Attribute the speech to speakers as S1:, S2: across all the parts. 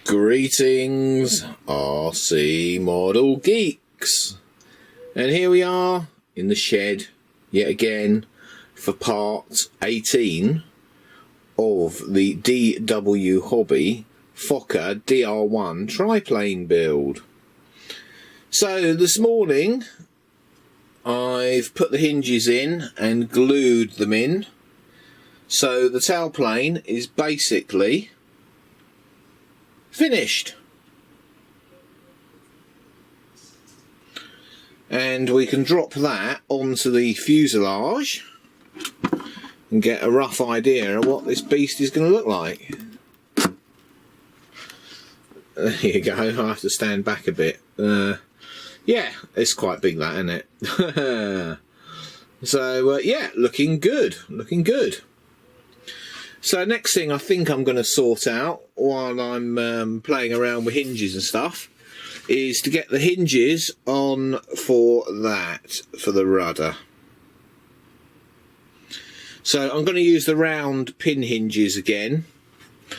S1: Greetings, RC model geeks, and here we are in the shed yet again for part 18 of the DW Hobby Fokker DR1 triplane build. So this morning I've put the hinges in and glued them in, so the tailplane is basically finished, and we can drop that onto the fuselage and get a rough idea of what this beast is going to look like. There you go. I have to stand back a bit. Yeah, it's quite big, that, isn't it? So yeah, looking good, looking good. So next thing I think I'm going to sort out while I'm playing around with hinges and stuff is to get the hinges on for the rudder. So I'm going to use the round pin hinges again,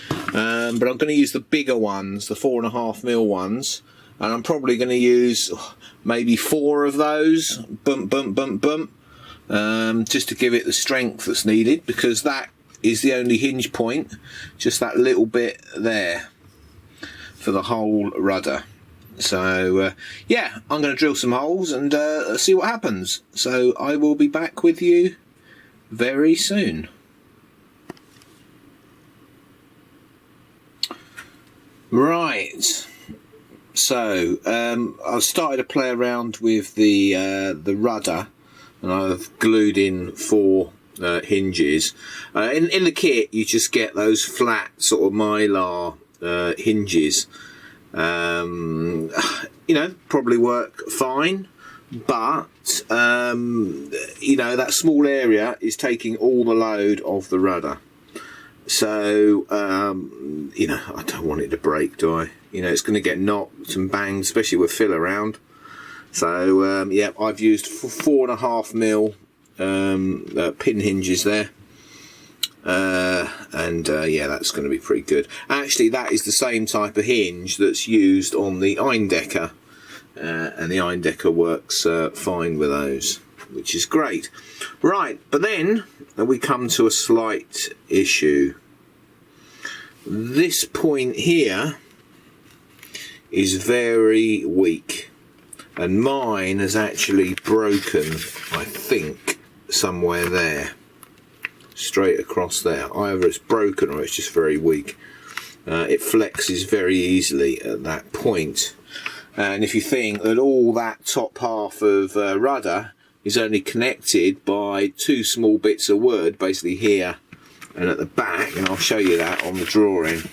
S1: but I'm going to use the bigger ones, the 4.5mm ones, and I'm probably going to use maybe 4 of those, bump, just to give it the strength that's needed, because that is the only hinge point, just that little bit there for the whole rudder. So yeah, I'm going to drill some holes and see what happens. So I will be back with you very soon. Right, so I've started to play around with the rudder, and I've glued in 4 hinges. In the kit you just get those flat sort of mylar hinges. You know, probably work fine, but you know, that small area is taking all the load of the rudder. So you know, I don't want it to break, do I? You know, it's going to get knocked and banged, especially with fill around. So yeah, I've used 4.5mm pin hinges there, and yeah, that's going to be pretty good. Actually, that is the same type of hinge that's used on the Eindecker, and the Eindecker works fine with those, which is great. Right, but then we come to a slight issue. This point here is very weak, and mine has actually broken, I think, somewhere there, straight across there. Either it's broken or it's just very weak. It flexes very easily at that point, and if you think that all that top half of rudder is only connected by 2 small bits of wood, basically here and at the back, and I'll show you that on the drawing.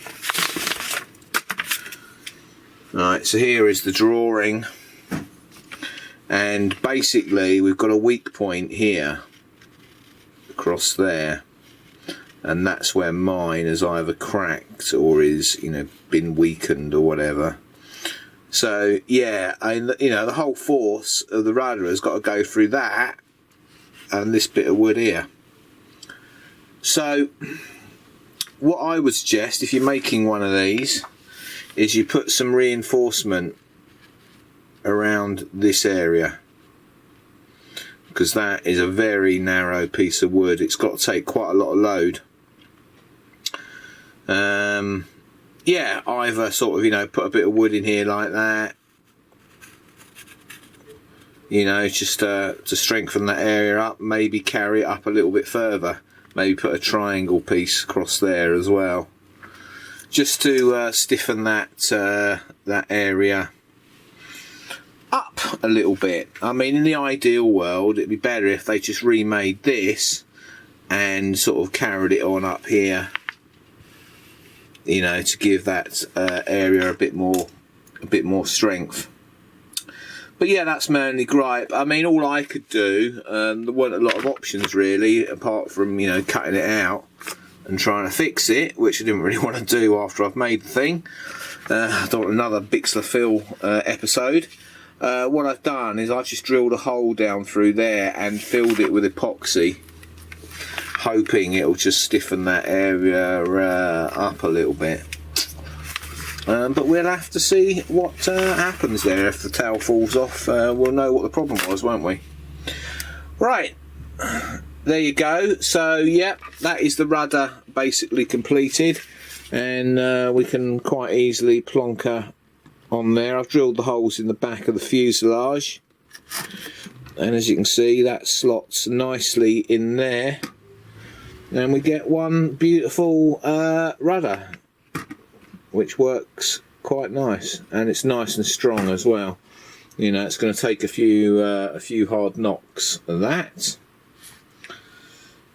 S1: Right, so here is the drawing, and basically we've got a weak point here across there, and that's where mine has either cracked or is, you know, been weakened or whatever. So yeah, you know, the whole force of the rudder has got to go through that and this bit of wood here. So what I would suggest, if you're making one of these, is you put some reinforcement around this area, because that is a very narrow piece of wood. It's got to take quite a lot of load. Yeah, either sort of, you know, put a bit of wood in here like that, you know, just to strengthen that area up. Maybe carry it up a little bit further. Maybe put a triangle piece across there as well, just to stiffen that that area up a little bit. I mean, in the ideal world, it'd be better if they just remade this and sort of carried it on up here, you know, to give that area a bit more strength. But yeah, that's my only gripe. I mean, all I could do, there weren't a lot of options really, apart from, you know, cutting it out and trying to fix it, which I didn't really want to do after I've made the thing. I don't want another Bixler Phil episode. What I've done is I've just drilled a hole down through there and filled it with epoxy, hoping it'll just stiffen that area up a little bit. But we'll have to see what happens there. If the tail falls off, we'll know what the problem was, won't we? Right, there you go. So yeah, that is the rudder basically completed, and we can quite easily plonker on there. I've drilled the holes in the back of the fuselage, and as you can see, that slots nicely in there, and we get one beautiful rudder, which works quite nice, and it's nice and strong as well. You know, it's going to take a few hard knocks of that.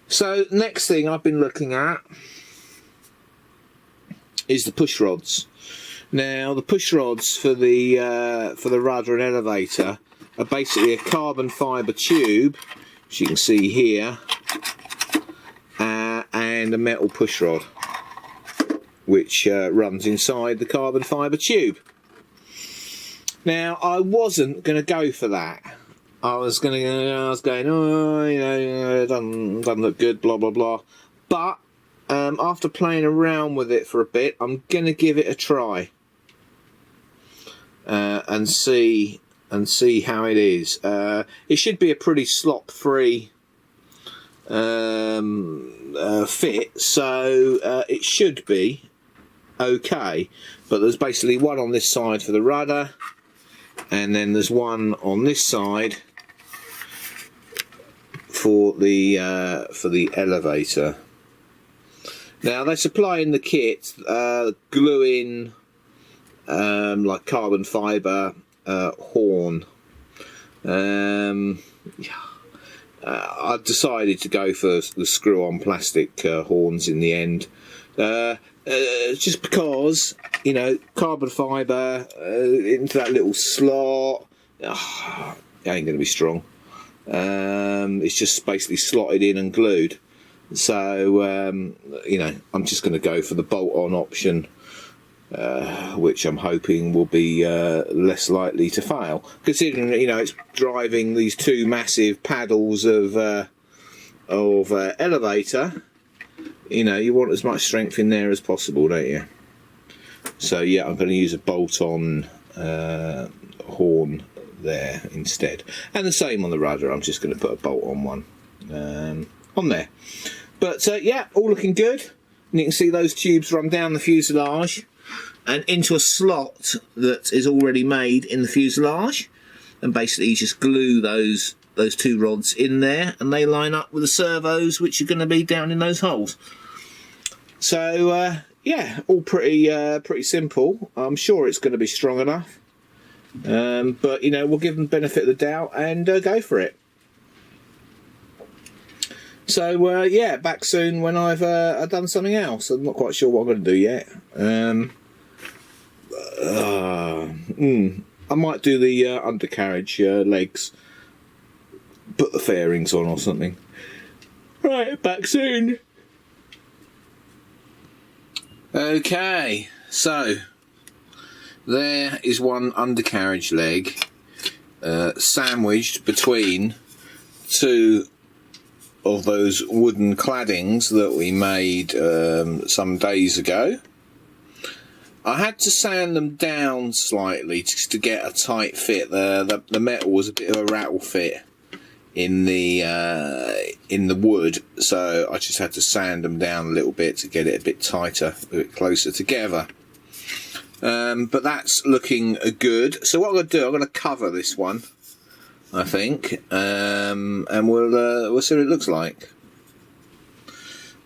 S1: So next thing I've been looking at is the push rods. Now the push rods for the rudder and elevator are basically a carbon fibre tube, as you can see here, and a metal push rod, which runs inside the carbon fibre tube. Now I wasn't going to go for that. I was going, oh, you know, it doesn't look good, blah blah blah. But after playing around with it for a bit, I'm going to give it a try and see how it is. It should be a pretty slop-free fit, so it should be okay. But there's basically one on this side for the rudder, and then there's one on this side for the elevator. Now they supply in the kit glue-in like carbon fibre horn. I decided to go for the screw-on plastic horns in the end, just because, you know, carbon fibre into that little slot, it ain't going to be strong. It's just basically slotted in and glued. So you know, I'm just going to go for the bolt-on option, which I'm hoping will be less likely to fail, considering, you know, it's driving these two massive paddles of elevator. You know, you want as much strength in there as possible, don't you? So yeah, I'm going to use a bolt-on horn there instead, and the same on the rudder. I'm just going to put a bolt-on one on there. But yeah, all looking good. And you can see those tubes run down the fuselage and into a slot that is already made in the fuselage, and basically you just glue those two rods in there, and they line up with the servos, which are going to be down in those holes. So yeah, all pretty simple. I'm sure it's going to be strong enough, but you know, we'll give them the benefit of the doubt and go for it. So yeah, back soon when I've done something else. I'm not quite sure what I'm going to do yet. I might do the undercarriage legs, put the fairings on or something. Right, back soon. Okay, so there is one undercarriage leg sandwiched between two of those wooden claddings that we made some days ago. I had to sand them down slightly just to get a tight fit. The metal was a bit of a rattle fit in the wood, so I just had to sand them down a little bit to get it a bit tighter, a bit closer together. But that's looking good. So what I'm going to do, I'm going to cover this one, I think, and we'll see what it looks like.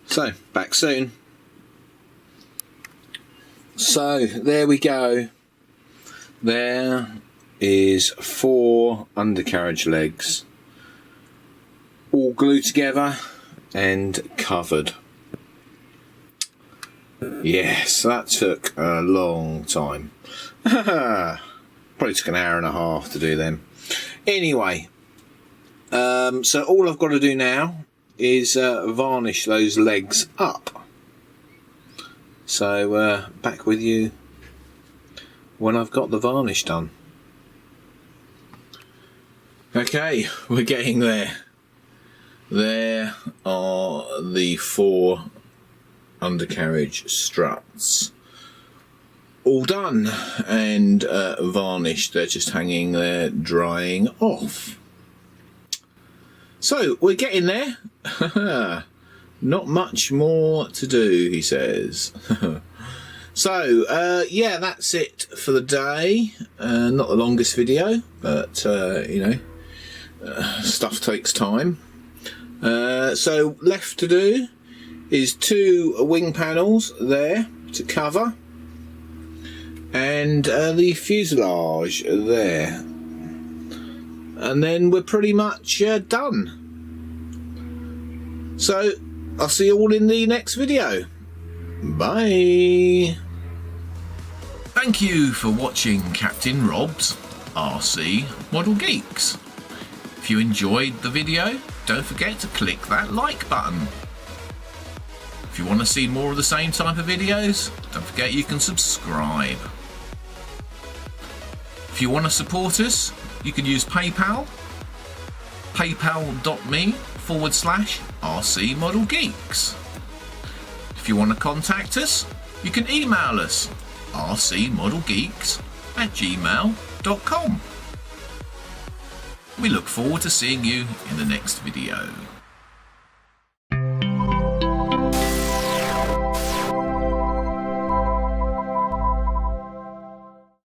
S1: So back soon. So there we go. There is 4 undercarriage legs, all glued together and covered. Yes, that took a long time. Probably took an hour and a half to do them. Anyway, so all I've got to do now is varnish those legs up. So back with you when I've got the varnish done. Okay, we're getting there. There are the 4 undercarriage struts. all done and varnished. They're just hanging there drying off. So we're getting there. Not much more to do, he says. So yeah, that's it for the day. Not the longest video, but you know, stuff takes time. So left to do is 2 wing panels there to cover, and the fuselage there, and then we're pretty much done. So I'll see you all in the next video. Bye. Thank you for watching Captain Rob's RC Model Geeks. If you enjoyed the video, don't forget to click that like button. If you want to see more of the same type of videos, don't forget you can subscribe. If you want to support us, you can use PayPal, paypal.me/RC Model Geeks. If you want to contact us, you can email us rcmodelgeeks@gmail.com. We look forward to seeing you in the next video.